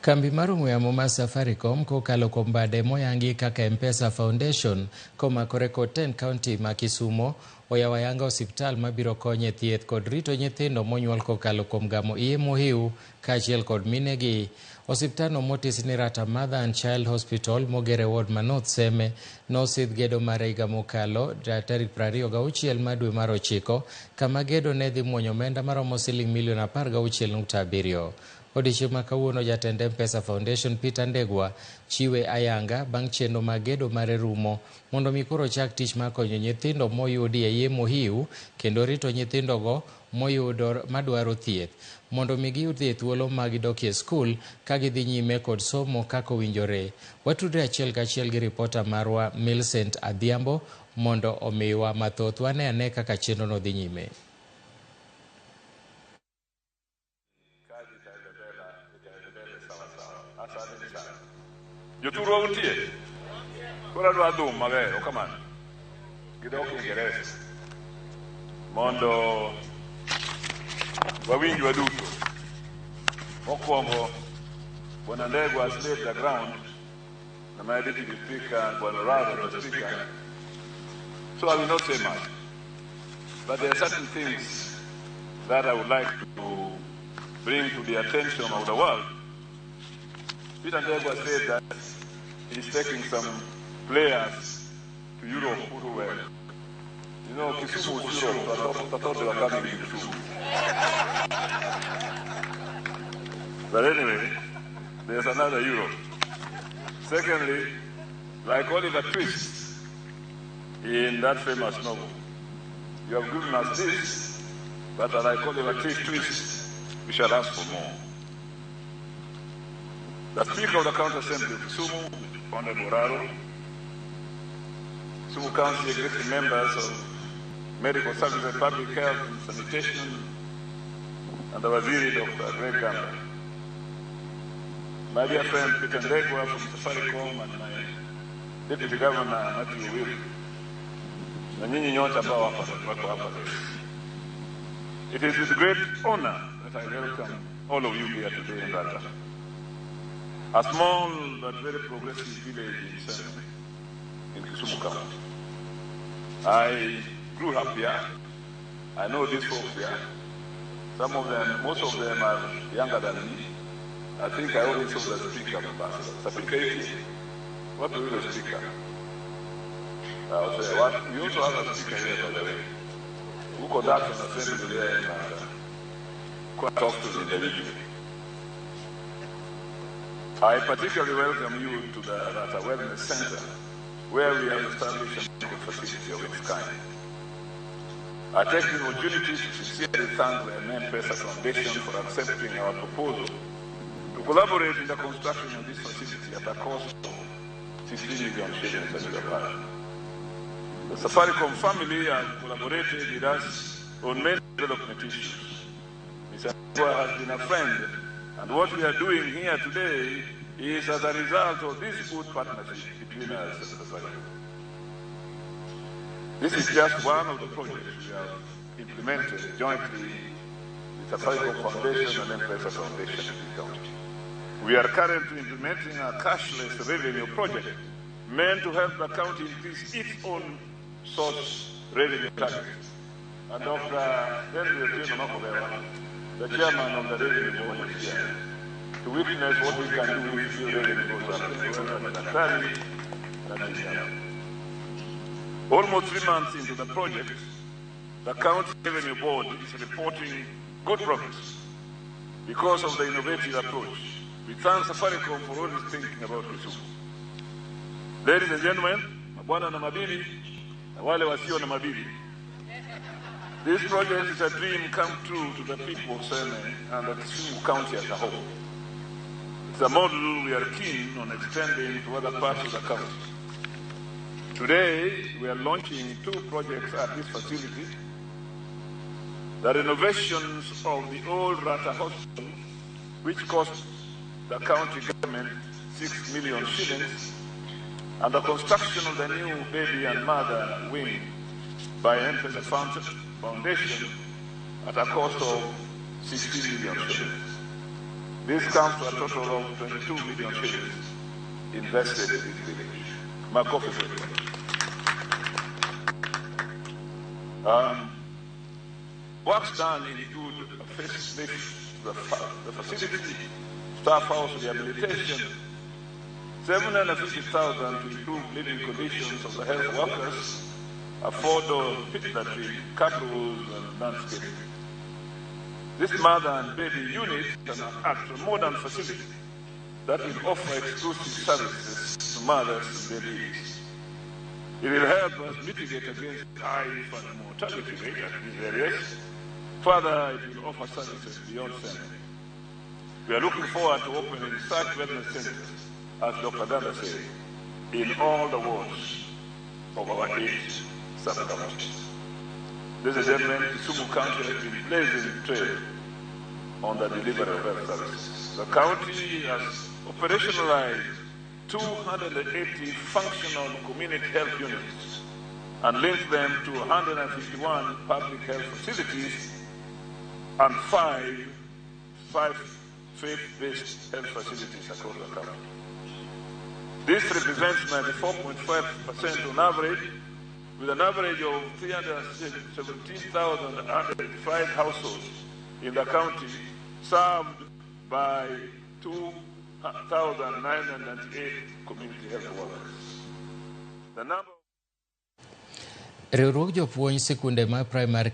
Kambi mar ong'we yamo mar Safaricom kokalo kuom bade moyangi kaka M-Pesa Foundation komakore kod 10 kaonti ma Kisumu oyawo ayanga osiptal mabiro konyo e thieth kod rito nyithindo monyuol kokalo kuom gamo iye mohiu kaachiel kod minegi. Osiptalno motis ni Ratta Mother and Child Hospital moger e ward ma North Seme nosidh gedo mar higa mokalo tarik 26 mar dwe mar 9 kama gedo ne dhi muonyo omenda maromo siling milion 16.7. Odiechieng' ma kawuono jatend M-Pesa Foundation Peter Ndegwa chiwe ayanga bang' chenro mag gedo mare rumo mondo mi koro chak tich mar konyo nyithindo moyudi e iye mohiu kendo rito nyithindogo moyudo madwaro thieth mondo mi giyud thuolo mag dok e skul ka gidhi nyime kod somo kaka owinjore. Watudre achiel kachiel gi ripota marwa Millicent Adhiambo mondo omiwa mathoth. Wane ane kaka chenro no dhi nyime. Joturo untie kora dwa dhum maber okamano gidok Ingereza mondo wawinj waduto. Mokwongo Bwana Ndegwa has laid the ground na my deputy speaker and Bwana Ratta the speaker, so I will not say much, but there are certain things that I would like to bring to the attention of the world. Peter Ndegwa said that he's taking some players to Europe who were, you know, Kisumu was Europe, I thought they were coming to Kisumu. But anyway, there's another Europe. Secondly, like Oliver Twist in that famous novel, you have given us this, but like Oliver Twist, we shall ask for more. The Speaker of the County Assembly of Kisumu, Honorable Raro, Kisumu County Executive Members of Medical Services, Public Health and Sanitation, and the Waziri Dr. Greg Gamba. My dear friend Peter Ndegwa from Safaricom and my Deputy Governor Matthew Will, na nyinyi nyote ambao wako hapa leo. It is with great honor that I welcome all of you here today in Ratta, a small but very progressive village in Kisumu County. I grew up here. I know these folks here. Some of them, most of them are younger than me. I think I only saw the speaker of Speaker. What do you the speaker? I'll say, what? We also have a speaker here, by the way, who conducts an assembly there and talk to the individual. I particularly welcome you to the Ratta Wellness Center, where we have established a medical facility of its kind. I take the opportunity to sincerely thank the M-Pesa Foundation for accepting our proposal to collaborate in the construction of this facility at a cost of 16 million shillings as you have. The Safaricom family has collaborated with us on many development issues. Mr. Ndegwa has been a friend, and what we are doing here today is as a result of this good partnership between us and Safaricom. This is just one of the projects we have implemented jointly with Safaricom Foundation and M-Pesa Foundation in the county. We are currently implementing a cashless revenue project meant to help the county increase its own source revenue target. And Dr. the chairman of the revenue board is here to witness what we can do with the revenue board. Almost 3 months into the project, the county revenue board is reporting good progress because of the innovative approach. We thank Safaricom for always thinking about Kisumu. Ladies and gentlemen, mabwana na mabibi, na wale wasio na mabibi, this project is a dream come true to the people of Seme and the Kisumu County as a whole. It's a model we are keen on extending to other parts of the county. Today, we are launching 2 projects at this facility. The renovations of the old Ratta Hospital, which cost the county government 6 million shillings, and the construction of the new baby and mother wing by M-Pesa Foundation at a cost of 16 million shillings. This comes to a total of 22 million shillings invested in this village. Makofi. Works done include a facelift to the facility, staff house rehabilitation, 750,000 to improve living conditions of the health workers, a 4-door pit latrine, cabros, and landscaping. This mother and baby unit is an actual modern facility that will offer exclusive services to mothers and babies. It will help us mitigate against high infant mortality rate at these areas. Further, it will offer services beyond family. We are looking forward to opening such wellness centers, as Dr. Danda said, in all the wards of our 8 sub-counties. Ladies and gentlemen, Kisumu County has been blazing trail on the delivery of health services. The county has operationalized 280 functional community health units and linked them to 151 public health facilities and 5 faith-based health facilities across the country. This represents 94.5% on average, with an average of 317,185 households in the county served by 2,998 community health workers. The number Riwruok jopuonj sikunde ma primary